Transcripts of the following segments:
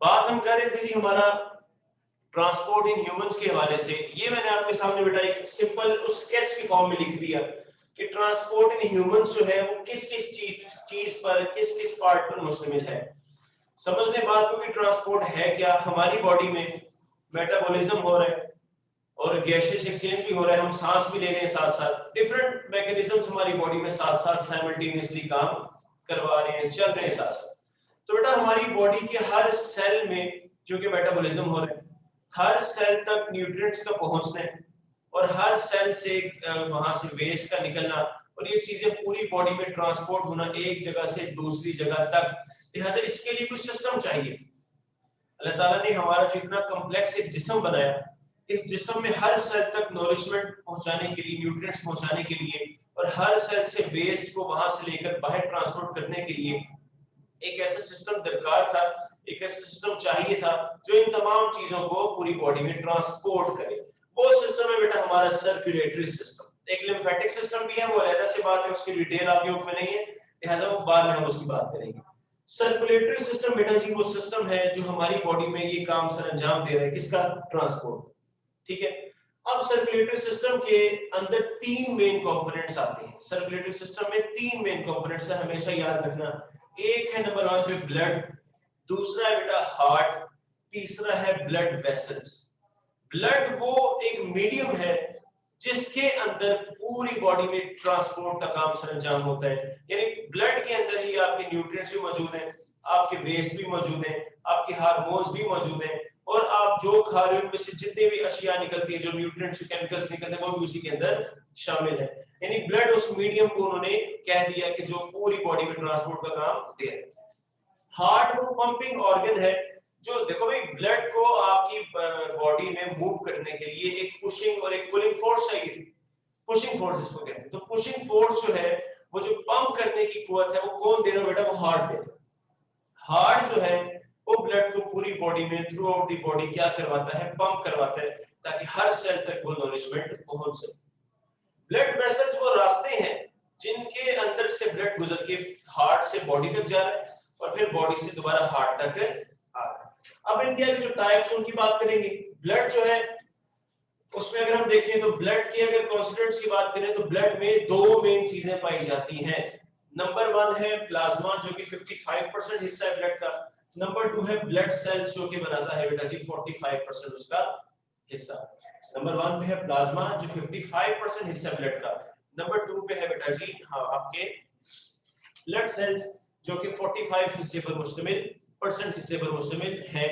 बात हम कर रहे थे जी हमारा ट्रांसपोर्ट इन ह्यूमंस के हवाले से। ये मैंने आपके सामने बेटा एक सिंपल उस स्केच की फॉर्म में लिख दिया कि ट्रांसपोर्ट इन ह्यूमंस जो है वो किस किस चीज पर, किस किस पार्ट पर मुश्तमिल है। समझने बात को कि ट्रांसपोर्ट है क्या। हमारी बॉडी में मेटाबॉलिज्म हो रहा है और गैसेस एक्सचेंज भी हो रहा है, हम सांस भी ले रहे हैं साथ साथ, डिफरेंट मैकेनिज्म्स हमारी बॉडी में साथ साथ साइमल्टेनियसली काम करवा रहे हैं, चल रहे हैं साथ साथ। तो बेटा हमारी बॉडी के हर सेल में जो कि मेटाबॉलिज्म हो रहा है, हर सेल तक न्यूट्रिएंट्स का पहुंचना है और हर सेल से वहां से वेस्ट का निकलना, और ये चीजें पूरी बॉडी में ट्रांसपोर्ट होना एक जगह से दूसरी जगह तक। लिहाजा इसके लिए कुछ सिस्टम चाहिए। अल्लाह ताला ने हमारा जो इतना कम्प्लेक्स एक जिस्म बनाया, इस जिस्म में हर सेल तक नॉरिशमेंट पहुंचाने के लिए, न्यूट्रिएंट्स पहुंचाने के लिए, और हर सेल से वेस्ट को वहां से लेकर बाहर ट्रांसपोर्ट करने के लिए एक ऐसा सिस्टम दरकार था, एक ऐसा सिस्टम चाहिए था जो इन तमाम चीजों को पूरी बॉडी में ट्रांसपोर्ट करे। वो सिस्टम है बेटा हमारा सर्कुलेटरी सिस्टम। एक लिम्फेटिक सिस्टम भी है, वो अलग से बात है, उसकी डिटेल आपके हुक्म में नहीं है, लिहाजा वो बाद में हम उसकी बात करेंगे। सर्कुलेटरी सिस्टम बेटा जी वो सिस्टम है जो हमारी बॉडी में ये काम सर अंजाम दे रहा है, किसका? ट्रांसपोर्ट। ठीक है। अब सर्कुलेटरी सिस्टम के अंदर तीन मेन कंपोनेंट्स आते हैं। सर्कुलेटरी सिस्टम में तीन मेन कंपोनेंट्स है, हमेशा याद रखना। एक है नंबर 1 पे ब्लड, दूसरा है बेटा हार्ट, तीसरा है ब्लड वेसल्स। ब्लड वो एक मीडियम है जिसके अंदर पूरी बॉडी में ट्रांसपोर्ट का काम सरंजाम होता है। यानी ब्लड के अंदर ही आपके न्यूट्रिएंट्स भी मौजूद हैं, आपके वेस्ट भी मौजूद हैं, आपके हार्मोन्स भी मौजूद हैं, और आप जो खा रहे हो उनमें से जितने भी अशिया निकलती है, जो न्यूट्रिएंट्स केमिकल्स निकलते हैं, वो भी उसी के अंदर शामिल है। यानी ब्लड उस मीडियम को उन्होंने कह दिया कि जो पूरी बॉडी में ट्रांसपोर्ट का काम दे रहा है। हार्ट वो पंपिंग ऑर्गन है जो, देखो भाई, ब्लड को आपकी बॉडी में मूव करने के लिए एक पुशिंग और एक पुलिंग फोर्स चाहिए थी। पुशिंग फोर्स इसको कहते हैं। तो पुशिंग फोर्स जो है, वो जो पंप करने की कुवत है, वो कौन दे रहा है बेटा? वो हार्ट दे रहा है। हार्ट जो है वो ब्लड को पूरी बॉडी में थ्रू आउट दी बॉडी क्या करवाता है? पंप करवाता है, ताकि हर सेल तक वो नॉरिशमेंट पहुंच सके। ब्लड वेसल्स वो रास्ते हैं जिनके अंदर से ब्लड गुजर के हार्ट से बॉडी तक जा रहा है और फिर बॉडी से दोबारा हार्ट तक आ रहा है। अब इनके जो टाइप्स उनकी बात करेंगे। ब्लड जो है उसमें अगर हम देखें तो ब्लड के अगर कॉन्स्टिट्यूएंट्स की बात करें तो ब्लड में दो मेन चीजें पाई जाती हैं। नंबर 1 है प्लाज्मा जो कि 55% हिस्सा है ब्लड का। नंबर 2 है ब्लड सेल्स जो कि बनाता है बेटा जी 45% उसका हिस्सा। नंबर 1 पे है प्लाज्मा जो 55% हिस्सा ब्लड का। नंबर 2 पे है बेटा जी आपके ब्लड सेल्स जो कि 45 हिस्से पर मुश्तमिल है।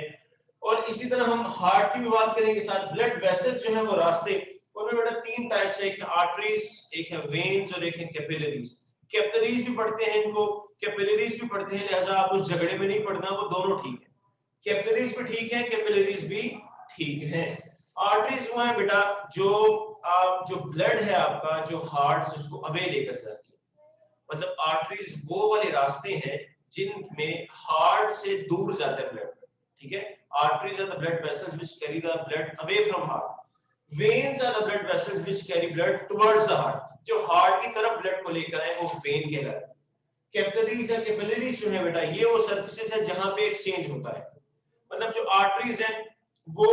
और इसी तरह हम हार्ट की भी बात करेंगे साथ। ब्लड वेसल्स जो है वो रास्ते, उनमें बेटा तीन टाइप्स है, एक है आर्टरीज, एक है वेन्स और एक है कैपिलरीज। कैपिलरीज भी पढ़ते हैं इनको, कैपिलरीज भी पढ़ते हैं, लिहाजा आप उस झगड़े में नहीं पढ़ना, वो दोनों ठीक है। कैपिलरीज भी ठीक है, कैपिलरीज भी ठीक है। आर्टरीज वो है बेटा जो ब्लड है आपका, जो हार्ट से उसको अवे लेकर जाती है। मतलब आर्टरीज वो वाले रास्ते हैं जिनमें हार्ट से दूर जाता है ब्लड। ठीक है। Arteries are the blood vessels which carry the blood away from heart. Veins are the blood vessels which carry blood towards the heart. जो हार्ट की तरफ ब्लड को लेकर आए वो वेन कहलाता है। कैपिलरीज या कैपिलरीज जो है बेटा, ये वो सर्फेसेस है जहां पे एक्सचेंज होता है। मतलब जो आर्टरीज है वो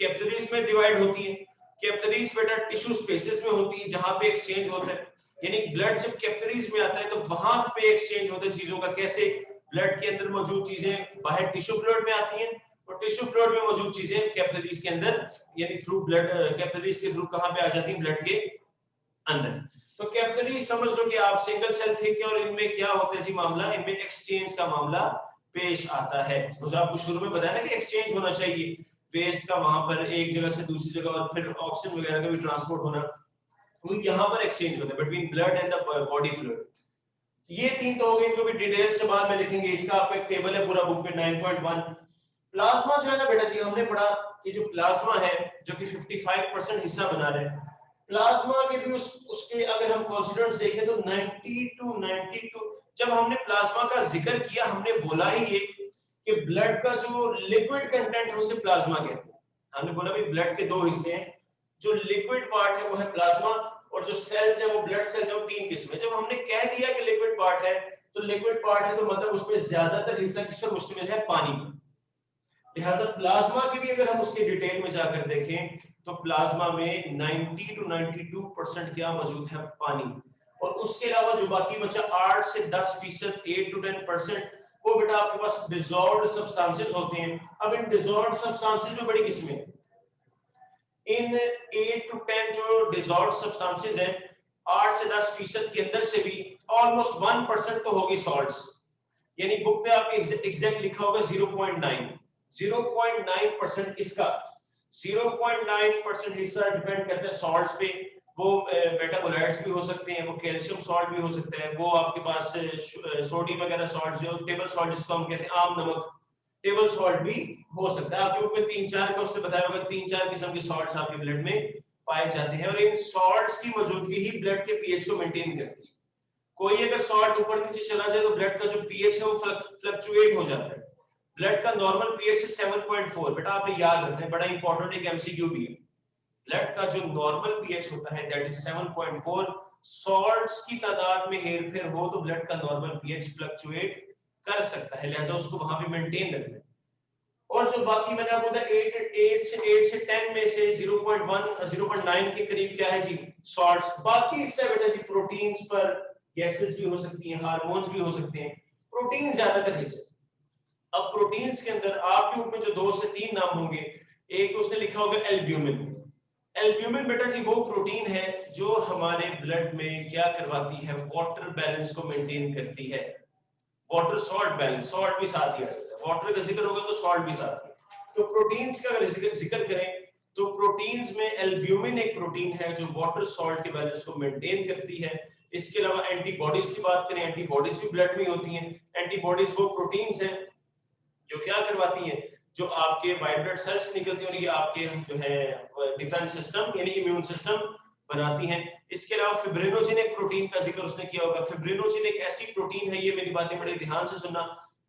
कैपिलरीज में डिवाइड होती है। कैपिलरीज बेटा टिश्यू स्पेसेस में होती है जहां पे एक्सचेंज होता है। यानी ब्लड जब कैपिलरीज में आता है तो वहां पे एक्सचेंज होता है चीजों का। कैसे? ब्लड के अंदर मौजूद चीजें बाहर टिश्यू फ्लूइड में आती हैं और टिश्यू फ्लूइड में मौजूद चीजें कैपिलरीज के अंदर, यानी थ्रू ब्लड, कैपिलरीज के थ्रू कहां पे आ जाती हैं? ब्लड के अंदर। तो कैपिलरीज समझ लो कि आप सिंगल सेल थिक है और इनमें क्या होता है जी मामला? इनमें एक्सचेंज का मामला पेश आता है। मुझे आपको शुरू में बताया ना कि एक्सचेंज होना चाहिए, वेस्ट का वहां पर एक जगह से दूसरी जगह, और फिर ऑक्सीजन वगैरह का भी ट्रांसपोर्ट होना, वो यहां पर एक्सचेंज होता है between blood and the body fluid. ये तीन तो हो गए, इनको भी डिटेल से बाद में लिखेंगे। इसका आपको एक टेबल है पूरा बुक में 9.1। प्लाज्मा जो है ना बेटा जी, हमने पढ़ा कि जो प्लाज्मा है जो कि 55% हिस्सा बना रहे हैं, प्लाज्मा के भी उसके अगर हम कॉन्स्टिट्यूएंट्स देखें तो 92 जब हमने प्लाज्मा का जिक्र किया हमने बोला ही ये कि ब्लड का जो लिक्विड कंटेंट है उसे प्लाज्मा कहते हैं। हमने बोला भाई ब्लड के दो हिस्से हैं, जो लिक्विड पार्ट है वो है प्लाज्मा और जो सेल्स है वो ब्लड सेल्स है, वो तीन किस्म है। जब हमने कह दिया कि लिक्विड पार्ट है तो लिक्विड पार्ट है तो मतलब उसमें ज्यादातर हिस्सा किस पर मुश्तमिल है? पानी पर। लिहाजा प्लाज्मा की भी अगर हम उसके डिटेल में जाकर देखें तो प्लाज्मा में 90 to 92% क्या मौजूद है, पानी। और उसके अलावा जो बाकी बचा 8 से 10%, 8 to 10%, वो बेटा आपके पास डिसॉल्व्ड सब्सटेंसेस होते हैं। अब इन डिसॉल्व्ड सब्सटेंसेस में बड़ी किस्में हैं। इन 8 to 10 जो डिसॉल्व्ड सब्सटेंसेस हैं, 8 से 10% के अंदर से भी ऑलमोस्ट 1% तो होगी सॉल्ट्स। यानी बुक पे आपके एग्जैक्ट लिखा होगा 0.9% इसका 0.9% हिस्सा डिपेंड करता है सॉल्ट्स पे। वो मेटाबोलाइट्स भी हो सकते हैं, वो कैल्शियम सॉल्ट भी हो सकता है, वो आपके पास सोडियम वगैरह सॉल्ट जो टेबल सॉल्ट जिसको हम कहते हैं आम नमक, टेबल सॉल्ट भी हो सकता है। आपके बुक में 3-4 का उसने बताया होगा, 3-4 किस्म के सॉल्ट्स आपके ब्लड में पाए जाते हैं और इन सॉल्ट्स की मौजूदगी ही ब्लड के पीएच को मेंटेन करती है। कोई अगर सॉल्ट ऊपर नीचे चला जाए तो ब्लड का जो पीएच है वो फ्लक्चुएट हो जाता है। ब्लड का नॉर्मल पीएच है 7.4। बेटा आपने याद रखना है, बड़ा इंपॉर्टेंट एक एमसीक्यू भी है। ब्लड का जो नॉर्मल पीएच होता है दैट इज 7.4। सॉल्ट्स की तादाद में हेरफेर हो तो ब्लड का नॉर्मल पीएच फ्लक्चुएट कर सकता है, लिहाजा उसको वहां पे मेंटेन रखना है। और जो बाकी मैंने आपको बताया 8 से 10 में से 0.1 0.9 के करीब क्या है जी, सॉल्ट्स। बाकी इससे बेटा जी प्रोटीन्स पर गैसेस भी हो सकती हैं, हार्मोन्स भी हो सकते हैं, प्रोटीन ज्यादातर हिस्से। अब प्रोटीन्स के अंदर आपके बुक में जो 2 से 3 नाम होंगे, एक उसने लिखा होगा एल्ब्यूमिन। एल्ब्यूमिन बेटा जी वो प्रोटीन है जो हमारे ब्लड में क्या करवाती है, वाटर बैलेंस को मेंटेन करती है। वाटर सॉल्ट बैलेंस, सॉल्ट भी साथ ही आ जाता है, वाटर का जिक्र होगा तो सॉल्ट भी साथ में। तो प्रोटीन्स का अगर जिक्र करें तो प्रोटीन्स में एल्ब्यूमिन एक प्रोटीन है जो वाटर सॉल्ट के बैलेंस को मेंटेन करती है। इसके अलावा एंटीबॉडीज की बात करें, एंटीबॉडीज भी ब्लड में होती हैं। एंटीबॉडीज वो प्रोटीन्स हैं जो क्या करवाती हैं, जो आपके वाइट ब्लड सेल्स निकलती हैं और ये आपके जो है डिफेंस सिस्टम यानी इम्यून सिस्टम बनाती हैं। इसके अलावा फिब्रिनोजिन एक प्रोटीन का जिक्र उसने किया होगा। फिब्रिनोजिन एक ऐसी प्रोटीन है, ये मेरी बातें बड़े ध्यान से सुनना,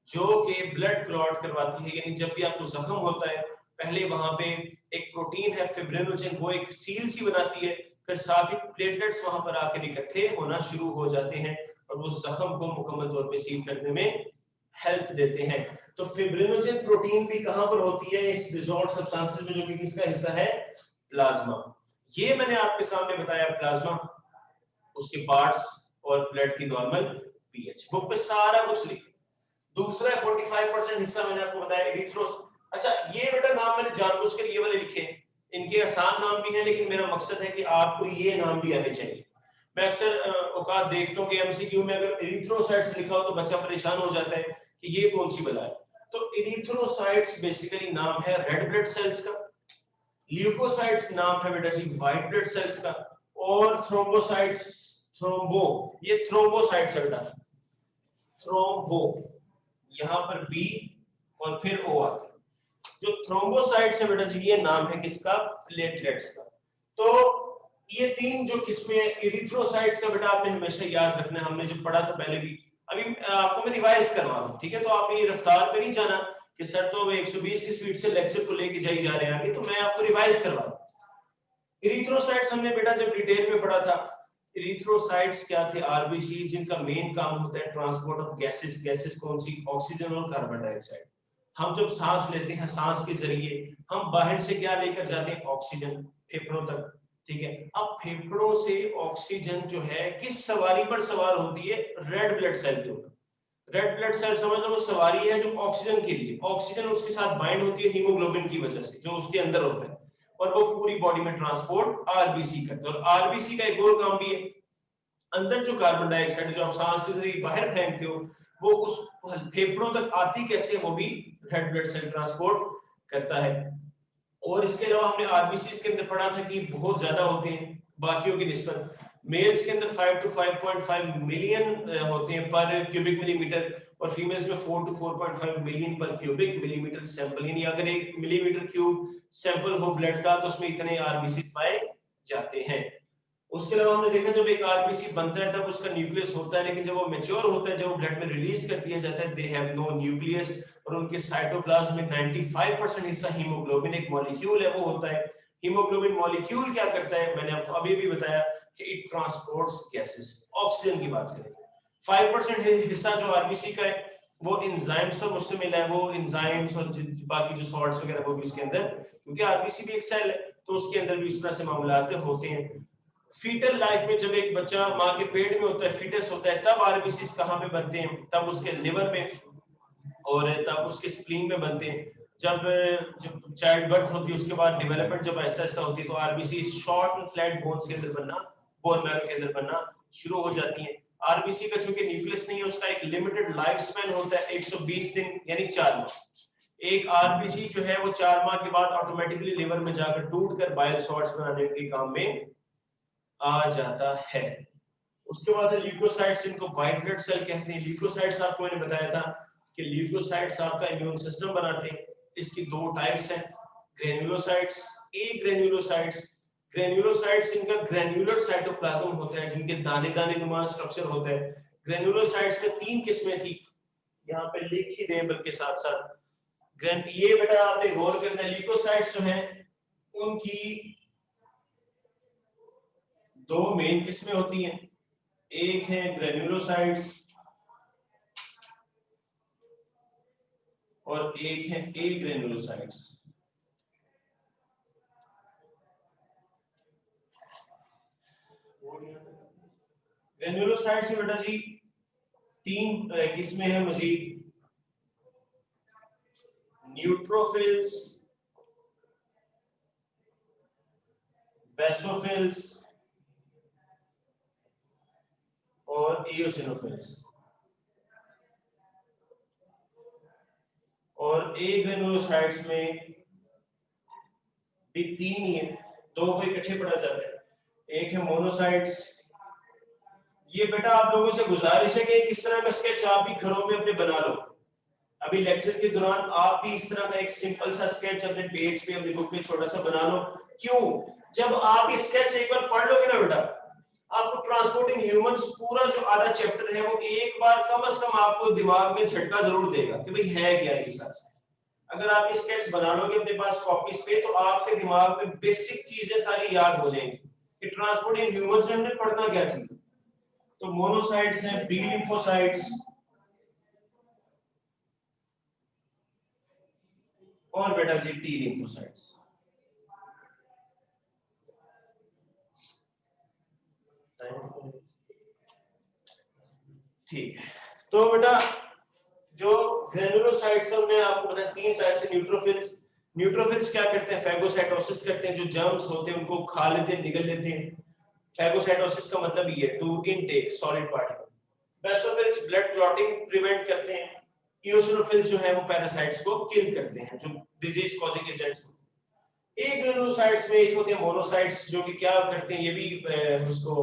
जो कि ब्लड क्लॉट करवाती है। यानी जब भी आपको जख्म होता है पहले वहां पे एक प्रोटीन है फिब्रिनोजिन, वो एक सील सी बनाती है, फिर साथ ही प्लेटलेट्स वहां पर आकर इकट्ठे होना शुरू हो जाते हैं और वो जख्म को मुकम्मल तौर पे सील करने में हेल्प देते हैं। तो फिब्रिनोजिन प्रोटीन भी कहां पर होती है, इस डिसॉल्व्ड सब्सटेंसेस में, जो कि किसका हिस्सा है, प्लाज्मा। ये मैंने आपके सामने बताया प्लाज्मा, उसके पार्ट्स और ब्लड की नॉर्मल पीएच। बुक पे सारा कुछ लिखा। दूसरा 45% हिस्सा मैंने आपको बताया एरिथ्रोस। अच्छा ये बेटा नाम मैंने जानबूझ कर ये वाले लिखे, इनके आसान नाम भी हैं लेकिन मेरा मकसद है कि आपको ये नाम भी आने चाहिए। मैं अक्सर औकात देखता हूँ कि एमसीक्यू में अगर एरिथ्रोसाइट्स लिखा हो तो बच्चा परेशान हो जाता है कि ये कौन सी बला है। तो एरिथ्रोसाइट्स बेसिकली नाम है रेड ब्लड सेल्स का, ल्यूकोसाइट्स नाम है बेटा जी व्हाइट ब्लड सेल्स का, और थ्रोम्बोसाइट्स, थ्रोम्बो ये थ्रोम्बोसाइट्स है बेटा, थ्रोम्बो यहां पर बी और फिर ओ आता है। जो थ्रोम्बोसाइट्स है बेटा जी ये नाम है किसका, प्लेटलेट्स का। तो ये तीन जो किस्में हैं एरिथ्रोसाइट्स का बेटा आपने हमेशा याद रखना है, हमने जो पढ़ा था पहले भी, अभी आपको मैं रिवाइज करवा रहा हूं, ठीक है। तो आपने ये रफ्तार पे नहीं जाना कि सर तो 120 की स्पीड से लेक्चर को लेके जाई जा रहे हैं आगे, तो मैं आपको रिवाइज करवा रहा हूं। एरिथ्रोसाइट्स हमने बेटा जब डिटेल में पढ़ा था, एरिथ्रोसाइट्स क्या थे, आरबीसी जिनका मेन काम होता है ट्रांसपोर्ट ऑफ गैसेस। गैसेस कौन सी, ऑक्सीजन और कार्बन डाइऑक्साइड। हम जब सांस लेते हैं सांस के जरिए हम बाहर से क्या लेकर जाते हैं, ऑक्सीजन फेफड़ों तक, ठीक है। अब फेफड़ों से ऑक्सीजन जो है किस सवारी पर सवार होती है, रेड ब्लड सेल के ऊपर। रेड ब्लड सेल समझ लो वो सवारी है जो ऑक्सीजन के लिए, ऑक्सीजन उसके साथ बाइंड होती है हीमोग्लोबिन की वजह से जो उसके अंदर होता है, और वो पूरी बॉडी में ट्रांसपोर्ट आरबीसी करता है। और आरबीसी का एक और काम भी है, अंदर जो कार्बन डाइऑक्साइड जो आप सांस के जरिए बाहर फेंकते हो वो उस फेफड़ों तक आती कैसे, वो भी रेड ब्लड सेल ट्रांसपोर्ट करता है। और इसके अलावा हमने आरबीसी के अंदर पढ़ा था कि बहुत ज्यादा होते हैं बाकियों की निस्बत। मेल्स के अंदर 5 to 5.5 मिलियन होते हैं पर क्यूबिक मिलीमीटर, और फीमेल्स में 4 to 4.5 मिलियन पर क्यूबिक मिलीमीटर सैंपल। यानी अगर 1 मिलीमीटर क्यूब सैंपल हो ब्लड का तो उसमें इतने आरबीसी पाए जाते हैं। उसके अलावा हमने देखा जब एक आरबीसी बनता है तब उसका न्यूक्लियस होता है, लेकिन जब वो मैच्योर होता है, जब वो ब्लड में रिलीज कर दिया जाता है, दे हैव नो न्यूक्लियस, और उनके साइटोप्लाज्म में 95% हिस्सा हीमोग्लोबिन एक मॉलिक्यूल है वो होता है। हीमोग्लोबिन मॉलिक्यूल क्या करता है, मैंने आपको अभी भी बताया कि इट ट्रांसपोर्ट्स गैसेस। ऑक्सीजन की बात करें 5% हिस्सा जो आरबीसी का है वो एंजाइम्स पर मुश्तमिल है, वो एंजाइम्स और बाकी जो सॉल्ट्स वगैरह वो भी उसके अंदर, क्योंकि आरबीसी भी एक सेल है तो उसके अंदर भी इस तरह से मामलात होते हैं। फीटल लाइफ में जब एक बच्चा माँ के पेट में होता है, फीटस होता है, तब आरबीसी कहाँ पे बनते हैं? तब उसके लिवर में और तब उसके स्प्लीन में बनते हैं। जब जब चाइल्ड बर्थ होती है उसके बाद डेवलपमेंट जब ऐसा ऐसा होती है तो RBC short and flat bones के अंदर बनना, बोन मैरो के अंदर बनना शुरू हो जाती है। आरबीसी का चूंकि न्यूक्लियस नहीं है, उसका एक लिमिटेड लाइफ स्पैन होता है 120 दिन यानी 4 माह। एक आरबीसी जो है वो 4 माह के बाद ऑटोमेटिकली लिवर में जाकर टूट कर बाइल सॉल्ट्स बनाने के काम में आ जाता है। उसके बाद ल्यूकोसाइट्स, इनको व्हाइट ब्लड सेल कहते हैं। ल्यूकोसाइट्स आपको मैंने बताया था कि ल्यूकोसाइट्स आपका इम्यून सिस्टम बनाते हैं। इसकी दो टाइप्स हैं, ग्रेन्युलोसाइट्स, ए ग्रेन्युलोसाइट्स। ग्रेन्युलोसाइट्स इनका ग्रेन्युलर साइटोप्लाज्म होता है, जिनके दाने दाने नुमा स्ट्रक्चर होता है। ग्रेन्युलोसाइट्स में 3 किस्में थी, यहाँ पे लिख ही दें बल्कि साथ साथ। ये बेटा आपने गौर करना है, ल्यूकोसाइट्स जो हैं उनकी 2 मेन किस्में होती हैं। एक है ग्रेन्युलोसाइट्स और एक है ए ग्रेन्युलोसाइट्स। ग्रेन्युलोसाइट्स में बेटा जी 3 किस्में हैं मजीद, न्यूट्रोफिल्स, बेसोफिल्स और एओसिनोफिल्स। और ए ग्रेन्युलोसाइट्स में भी 3 ही है, 2 को इकट्ठे पढ़ा जाता है। एक है मोनोसाइट्स। ये बेटा आप लोगों से गुजारिश है कि इस तरह का स्केच आप भी घरों में अपने बना लो। अभी लेक्चर के दौरान आप भी इस तरह का एक सिंपल सा स्केच अपने पेज पे, अपनी बुक पे छोटा सा बना लो। क्यों? जब आप ये स्केच एक बार पढ़ लोगे ना बेटा, आपको ट्रांसपोर्टिंग ह्यूमंस पूरा जो आधा चैप्टर है वो एक बार कम से कम आपको दिमाग में झटका जरूर देगा कि भाई है क्या ये सब। अगर आप ये स्केच बना लोगे अपने पास कॉपीज पे, तो आपके दिमाग में बेसिक चीजें सारी याद हो जाएंगी कि ट्रांसपोर्टिंग ह्यूमंस में हमने पढ़ना क्या चीज। तो मोनोसाइट्स हैं, बी लिम्फोसाइट्स और बेटा जी टी लिम्फोसाइट्स। ठीक है, तो बेटा जो ग्रेनुलोसाइट्स है उन्हें आपको पता है 3 टाइप से। न्यूट्रोफिल्स, न्यूट्रोफिल्स क्या करते हैं? फैगोसाइटोसिस करते हैं, जो जर्म्स होते हैं उनको खा लेते हैं, निगल लेते हैं। फैगोसाइटोसिस का मतलब ये है to intake solid particle. Basophils blood clotting prevent करते हैं। इओसिनोफिल्स जो है वो पैरासाइट्स को किल करते हैं, जो डिजीज कॉजिंग एजेंट्स होते हैं। एक ग्रेनुलोसाइट्स में एक होते हैं मोनोसाइट्स, जो कि क्या करते हैं, ये भी उसको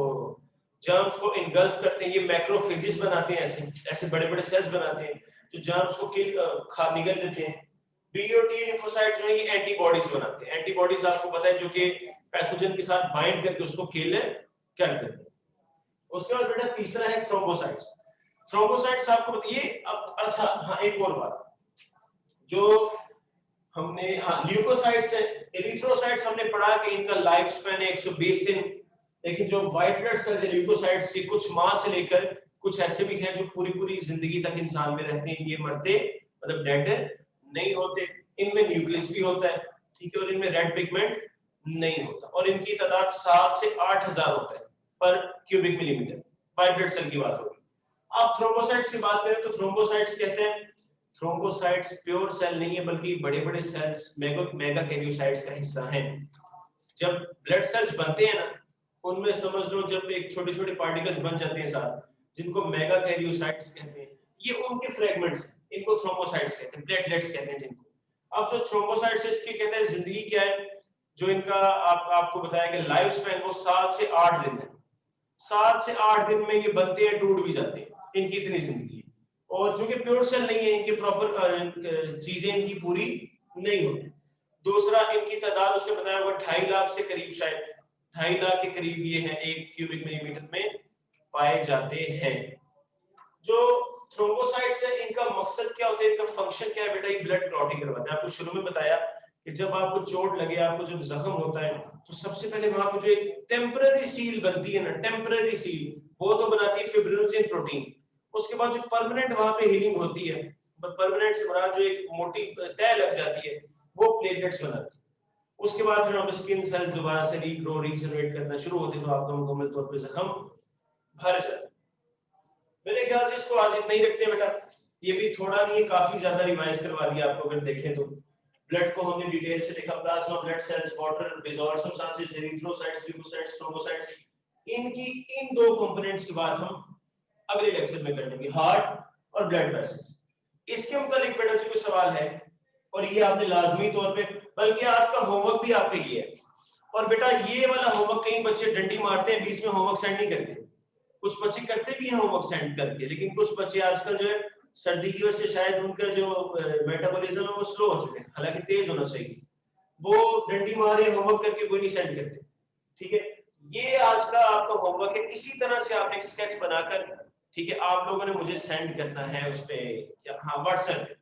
जर्म्स को इनगल्फ करते हैं। ये मैक्रोफेजेस बनाते हैं, ऐसे ऐसे बड़े बड़े सेल्स बनाते हैं जो जर्म्स को किल निगल देते हैं। बी और टी लिम्फोसाइट्स में ये एंटीबॉडीज बनाते हैं। एंटीबॉडीज आपको पता है जो कि पैथोजन के साथ बाइंड करके उसको किल कर देते हैं। उसके बाद बेटा तीसरा है थ्रोम्बोसाइट्स। थ्रोम्बोसाइट्स आपको बताइए अब। अच्छा हाँ, एक और बात जो हमने, हाँ ल्यूकोसाइट्स है, एरिथ्रोसाइट्स हमने पढ़ा कि इनका लाइफ स्पैन है 120 दिन। लेकिन जो व्हाइट ब्लड सेल्स है ल्यूकोसाइट्स के, कुछ माह से लेकर कुछ ऐसे भी हैं जो पूरी पूरी जिंदगी तक इंसान में रहते हैं। ये मरते मतलब डेड नहीं होते। इनमें न्यूक्लियस भी होता है, ठीक है, और इनमें रेड पिगमेंट नहीं होता। और इनकी तादाद 7 से 8,000 होता है per cubic millimetre. White blood cell की बात होगी। अब थ्रोम्बोसाइट्स की बात करें तो थ्रोम्बोसाइट्स कहते हैं, थ्रोम्बोसाइट्स प्योर सेल नहीं है बल्कि बड़े बड़े सेल्स मेगाकैरियोसाइट्स का हिस्सा हैं। जब ब्लड सेल्स बनते हैं ना, उनमें समझ लो जब एक छोटे छोटे पार्टिकल्स बन जाते हैं साथ, जिनको मेगाकैरियोसाइट्स कहते हैं, ये उनके फ्रेगमेंट्स, इनको थ्रोम्बोसाइट्स कहते हैं, प्लेटलेट्स कहते हैं जिनको। अब जो थ्रोम्बोसाइट्स है इसकी कहते हैं जिंदगी क्या है, जो इनका आपको बताया कि लाइफ स्पैन वो 7 से 8 दिन है। 7 से 8 दिन में ये बनते हैं, टूट भी जाते हैं, इनकी इतनी जिंदगी है। और जो कि प्योर सेल नहीं है, इनकी प्रॉपर चीजें इनकी पूरी नहीं होती। दूसरा, इनकी तादाद उसने बताया होगा 2.5 लाख से करीब, शायद 2.5 लाख के करीब ये हैं, 1 क्यूबिक मिलीमीटर में पाए जाते हैं। जो थ्रोम्बोसाइट्स है इनका मकसद क्या होता है, इनका फंक्शन क्या है बेटा? ये ब्लड क्लॉटिंग करवाते हैं। आपको शुरू में बताया कि जब आपको चोट लगे, आपको जब जख्म होता है, तो सबसे पहले वहां पर जो एक टेम्पररी सील बनती है ना, टेम्पररी सील, वो तो बनाती है फिब्रिनोजेन प्रोटीन। उसके बाद जो परमानेंट वहां पे हीलिंग होती है, परमानेंट से मुराद जो एक मोटी तय लग जाती है, वो प्लेटलेट्स बनाती है। उसके बाद फिर हम स्किन सेल दोबारा से रीग्रो रीजनरेट करना शुरू होते हैं, तो आपका मुकम्मल तौर पे जख्म भर जाता है। मेरे ख्याल से इसको आज इतना ही रखते हैं बेटा, ये भी थोड़ा नहीं है, काफी ज्यादा रिवाइज करवा दिया आपको। अगर देखें तो ब्लड को हमने डिटेल से देखा, plasma, blood cells, water, resources, erythrocytes, leucocytes, thrombocytes, इनकी इन दो कंपोनेंट्स की बात हम अगले लेक्चर में कर लेंगे, हार्ट और ब्लड वेसल्स। इसके मुतालिक बेटा जो कोई सवाल है, और ये आपने लाजमी तौर पे, बल्कि आज का होमवर्क भी आपका ये है। और बेटा ये वाला होमवर्क कई बच्चे डंडी मारते हैं, बीच में होमवर्क सेंड नहीं करते। कुछ बच्चे करते भी हैं होमवर्क सेंड करके, लेकिन कुछ बच्चे आजकल जो है सर्दी की वजह से शायद उनका जो मेटाबॉलिज्म है वो स्लो हो चुके हैं, हालांकि तेज होना चाहिए। वो डंडी मारे होमवर्क करके कोई नहीं सेंड करते। ठीक है, ये आज का आपका होमवर्क है। इसी तरह से आपने एक स्केच बनाकर, ठीक है, आप लोगों ने मुझे सेंड करना है उस पे, हाँ व्हाट्सएप पे।